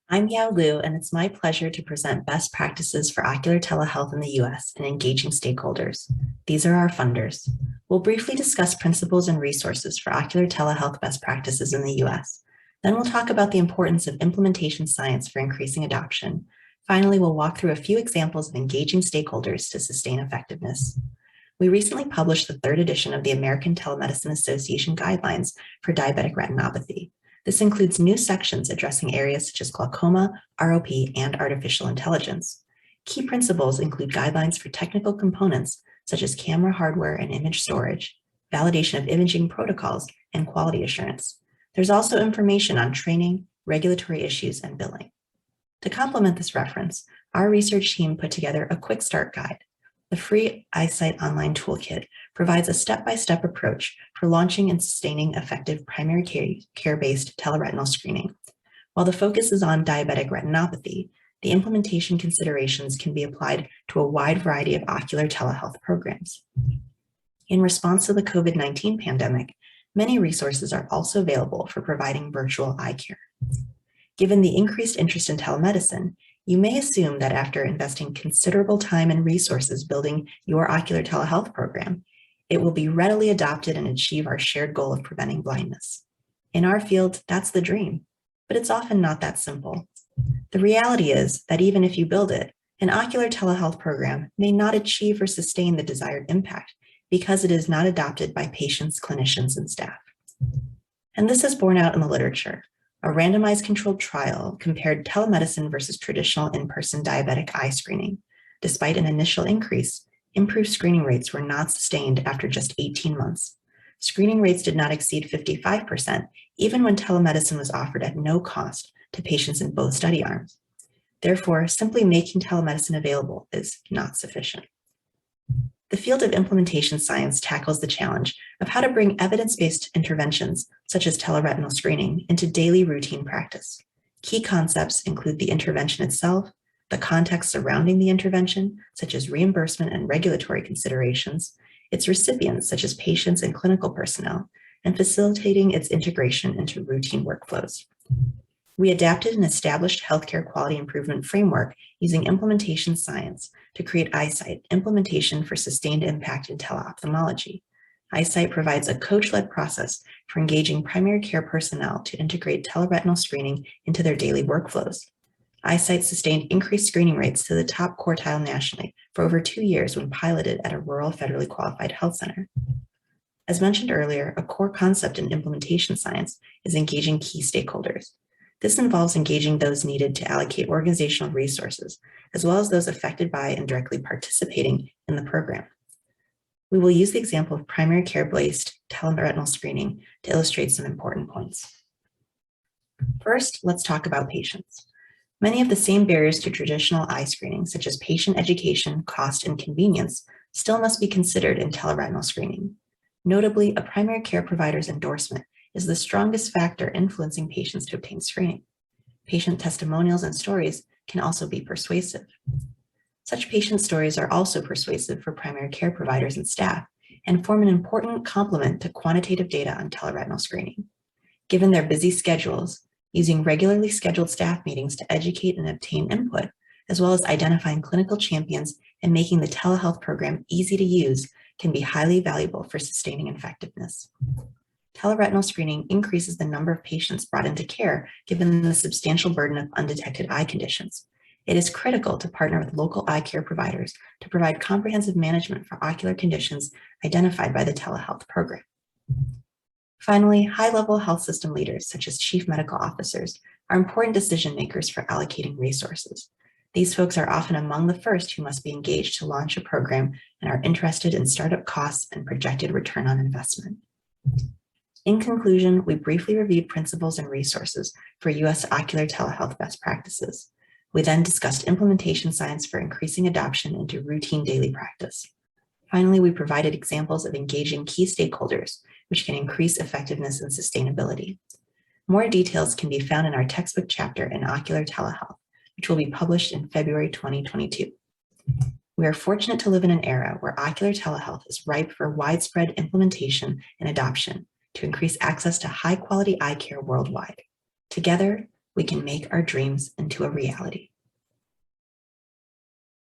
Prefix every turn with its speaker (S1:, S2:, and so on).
S1: I'm Yao Liu, and it's my pleasure to present best practices for ocular telehealth in the US and engaging stakeholders. These are our funders. We'll briefly discuss principles and resources for ocular telehealth best practices in the US. Then we'll talk about the importance of implementation science for increasing adoption. Finally, we'll walk through a few examples of engaging stakeholders to sustain effectiveness. We recently published the third edition of the American Telemedicine Association Guidelines for Diabetic Retinopathy. This includes new sections addressing areas such as glaucoma, ROP, and artificial intelligence. Key principles include guidelines for technical components such as camera hardware and image storage, validation of imaging protocols, and quality assurance. There's also information on training, regulatory issues, and billing. To complement this reference, our research team put together a quick start guide. The free EyeSight online toolkit provides a step-by-step approach for launching and sustaining effective primary care-based teleretinal screening. While the focus is on diabetic retinopathy, the implementation considerations can be applied to a wide variety of ocular telehealth programs. In response to the COVID-19 pandemic, many resources are also available for providing virtual eye care. Given the increased interest in telemedicine, you may assume that after investing considerable time and resources building your ocular telehealth program, it will be readily adopted and achieve our shared goal of preventing blindness. In our field, that's the dream, but it's often not that simple. The reality is that even if you build it, an ocular telehealth program may not achieve or sustain the desired impact because it is not adopted by patients, clinicians, and staff. And this is borne out in the literature. A randomized controlled trial compared telemedicine versus traditional in-person diabetic eye screening. Despite an initial increase, improved screening rates were not sustained after just 18 months. Screening rates did not exceed 55%, even when telemedicine was offered at no cost to patients in both study arms. Therefore, simply making telemedicine available is not sufficient. The field of implementation science tackles the challenge of how to bring evidence-based interventions, such as teleretinal screening, into daily routine practice. Key concepts include the intervention itself, the context surrounding the intervention, such as reimbursement and regulatory considerations, its recipients, such as patients and clinical personnel, and facilitating its integration into routine workflows. We adapted an established healthcare quality improvement framework using implementation science to create EyeSight, Implementation for Sustained Impact in Teleophthalmology. EyeSight provides a coach-led process for engaging primary care personnel to integrate teleretinal screening into their daily workflows. EyeSight sustained increased screening rates to the top quartile nationally for over 2 years when piloted at a rural federally qualified health center. As mentioned earlier, a core concept in implementation science is engaging key stakeholders. This involves engaging those needed to allocate organizational resources, as well as those affected by and directly participating in the program. We will use the example of primary care-based teleretinal screening to illustrate some important points. First, let's talk about patients. Many of the same barriers to traditional eye screening, such as patient education, cost, and convenience, still must be considered in teleretinal screening. Notably, a primary care provider's endorsement is the strongest factor influencing patients to obtain screening. Patient testimonials and stories can also be persuasive. Such patient stories are also persuasive for primary care providers and staff and form an important complement to quantitative data on teleretinal screening. Given their busy schedules, using regularly scheduled staff meetings to educate and obtain input, as well as identifying clinical champions and making the telehealth program easy to use, can be highly valuable for sustaining effectiveness. Teleretinal screening increases the number of patients brought into care given the substantial burden of undetected eye conditions. It is critical to partner with local eye care providers to provide comprehensive management for ocular conditions identified by the telehealth program. Finally, high-level health system leaders, such as chief medical officers, are important decision makers for allocating resources. These folks are often among the first who must be engaged to launch a program and are interested in startup costs and projected return on investment. In conclusion, we briefly reviewed principles and resources for U.S. ocular telehealth best practices. We then discussed implementation science for increasing adoption into routine daily practice. Finally, we provided examples of engaging key stakeholders, which can increase effectiveness and sustainability. More details can be found in our textbook chapter in ocular telehealth, which will be published in February 2022. We are fortunate to live in an era where ocular telehealth is ripe for widespread implementation and adoption to increase access to high-quality eye care worldwide. Together, we can make our dreams into a reality.